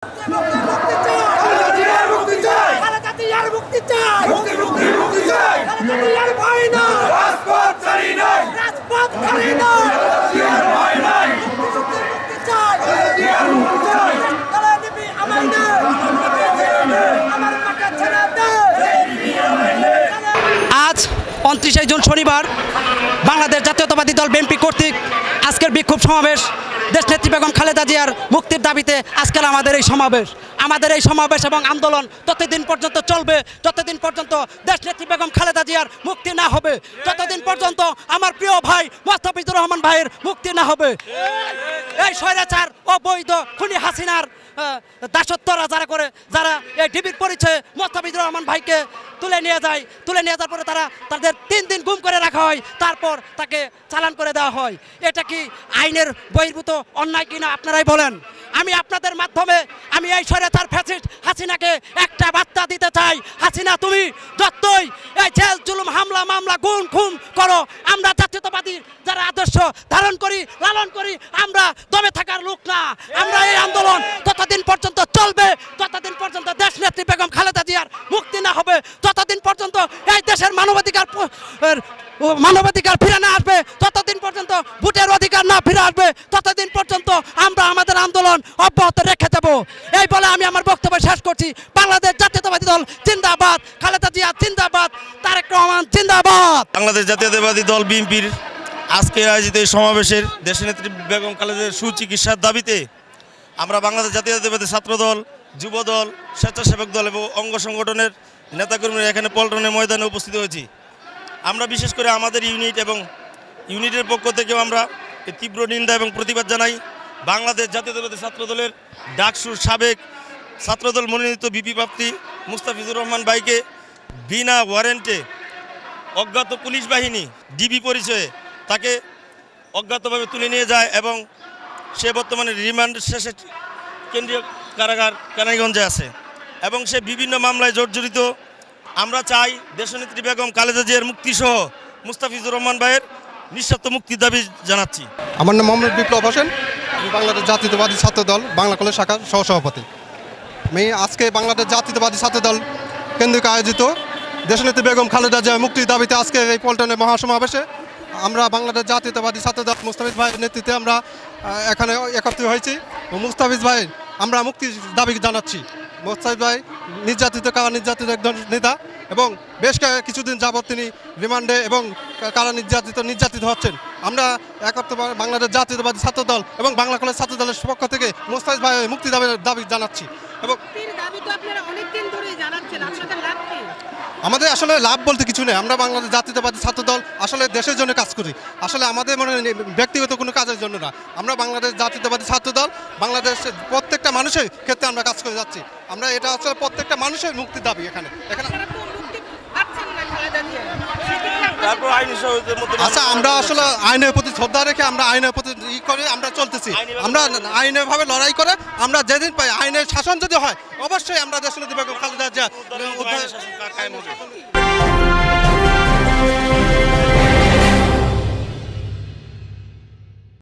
আজ 29 জুন শনিবার বাংলাদেশ জাতীয়তাবাদী দল বিএনপি কর্তৃক আজকের বিক্ষোভ সমাবেশ দেশনেত্রী বেগম খালেদা জিয়ার মুক্তির দাবিতে আজকের আমাদের এই সমাবেশ এবং আন্দোলন ততদিন পর্যন্ত চলবে যতদিন পর্যন্ত দেশনেত্রী বেগম খালেদা জিয়ার মুক্তি না হবে, যতদিন পর্যন্ত আমার প্রিয় ভাই মোস্তাফিজুর রহমান ভাইয়ের মুক্তি না হবে। এই স্বৈরাচার অবৈধ খুনি হাসিনার দাসত্বরা যারা এই ডিবির পরিচয়ে মোস্তাফিজুর রহমান ভাইকে তুলে নিয়ে যাওয়ার পরে তাদের 3 দিন গুম করে রাখা হয়, তারপর তাকে চালান করে দেওয়া হয়। এটা কি আইনের বহির্ভূত অন্যায় কিনা আপনারাই বলেন। আমি আপনাদের মাধ্যমে আমি এই স্বৈরাচার ফ্যাসিস্ট হাসিনাকে একটা বার্তা দিতে চাই। হাসিনা, তুমি যতই এই জেল জুলুম হামলা মামলা গুম খুম করো, আমরা জাতীয়তাবাদী যারা আদর্শ ধারণ করি লালন করি, আমরা দমে থাকার লোক না। আমরা এই আন্দোলন ততদিন পর্যন্ত চলবে যতদিন পর্যন্ত দেশনেত্রী বেগম খালেদা জিয়ার মুক্তি না হবে, ততদিন পর্যন্ত এই দেশের মানবাধিকার ফিরে না আসবে, ততদিন পর্যন্ত ভোটের অধিকার না ফিরে আসবে, ততদিন পর্যন্ত আমরা আমাদের আন্দোলন অব্যাহত রেখে যাব। এই বলে আমি আমার বক্তব্য শেষ করছি। বাংলাদেশ জাতীয়তাবাদী দল জিন্দাবাদ, খালেদা জিয়া জিন্দাবাদ, তারেক রহমান জিন্দাবাদ। বাংলাদেশ জাতীয়তাবাদী দল বিএনপির আজকে আয়োজিত এই সমাবেশের দেশনেত্রী বেগম খালেদার সুচিকিৎসার দাবিতে আমরা বাংলাদেশ জাতীয়তাবাদী ছাত্রদল, যুবদল, স্বেচ্ছাসেবক দল এবং অঙ্গ সংগঠনের নেতাকর্মীরা এখানে পল্টনের ময়দানে উপস্থিত হয়েছি। আমরা বিশেষ করে আমাদের ইউনিটের পক্ষ থেকেও আমরা তীব্র নিন্দা এবং প্রতিবাদ জানাই। বাংলাদেশ জাতীয়তাবাদী ছাত্রদলের ডাকসুর সাবেক ছাত্রদল মনোনীত ভিপি প্রার্থী মুস্তাফিজুর রহমান ভাইকে বিনা ওয়ারেন্টে অজ্ঞাত পুলিশ বাহিনী ডিবি পরিচয়ে তাকে অজ্ঞাতভাবে তুলে নিয়ে যায় এবং সে বর্তমানে রিমান্ড শেষে কেন্দ্রীয় কারাগার কেরানীগঞ্জে আছে এবং সে বিভিন্ন মামলায় জর্জরিত। আমরা চাই দেশনেত্রী বেগম খালেদা জিয়ার মুক্তিসহ মুস্তাফিজুর রহমান ভাইয়ের নিঃশর্ত মুক্তির দাবি জানাচ্ছি। আমার নাম মোহাম্মদ বিপ্লব হোসেন, আমি বাংলাদেশ জাতীয়তাবাদী ছাত্রদল বাংলা কলেজ শাখার সহসভাপতি। আমি আজকে বাংলাদেশ জাতীয়তাবাদী ছাত্রদল কেন্দ্রিক আয়োজিত দেশনেত্রী বেগম খালেদা জিয়ার মুক্তির দাবিতে আজকে এই পল্টনের মহাসমাবেশে আমরা বাংলাদেশ জাতীয়তাবাদী ছাত্রদল মুস্তাফিজ ভাইয়ের নেতৃত্বে আমরা এখানে একত্রিত হয়েছি। মুস্তাফিজ ভাই আমরা মুক্তির দাবি জানাচ্ছি। মুস্তাফিজ ভাই নির্যাতিত একজন নেতা এবং বেশ কিছুদিন যাবৎ তিনি রিমান্ডে এবং কারা নির্যাতিত হচ্ছেন। আমরা বাংলাদেশ জাতীয়তাবাদী ছাত্রদল এবং বাংলা কলেজ ছাত্রদলের পক্ষ থেকে মুস্তাফিজ ভাই মুক্তি দাবি জানাচ্ছি। এবং আমাদের আসলে লাভ বলতে কিছু নেই। আমরা বাংলাদেশ জাতীয়তাবাদী ছাত্রদল আসলে দেশের জন্য কাজ করি, আসলে আমাদের ব্যক্তিগত কোনো কাজের জন্য না। আমরা বাংলাদেশ জাতীয়তাবাদী ছাত্রদল বাংলাদেশের প্রত্যেকটা মানুষের ক্ষেত্রে আমরা কাজ করে যাচ্ছি। আমরা এটা আসলে প্রত্যেকটা মানুষের মুক্তির দাবি। এখানে আচ্ছা, আমরা আসলে আইনের প্রতি শ্রদ্ধা রেখে আমরা আইনের প্রতি করে আমরা চলতেছি। আমরা আইনের ভাবে লড়াই করে আমরা যেদিন পাই আইনের শাসন যদি হয় অবশ্যই আমরা দেশনেত্রী বেগম খালেদা জিয়া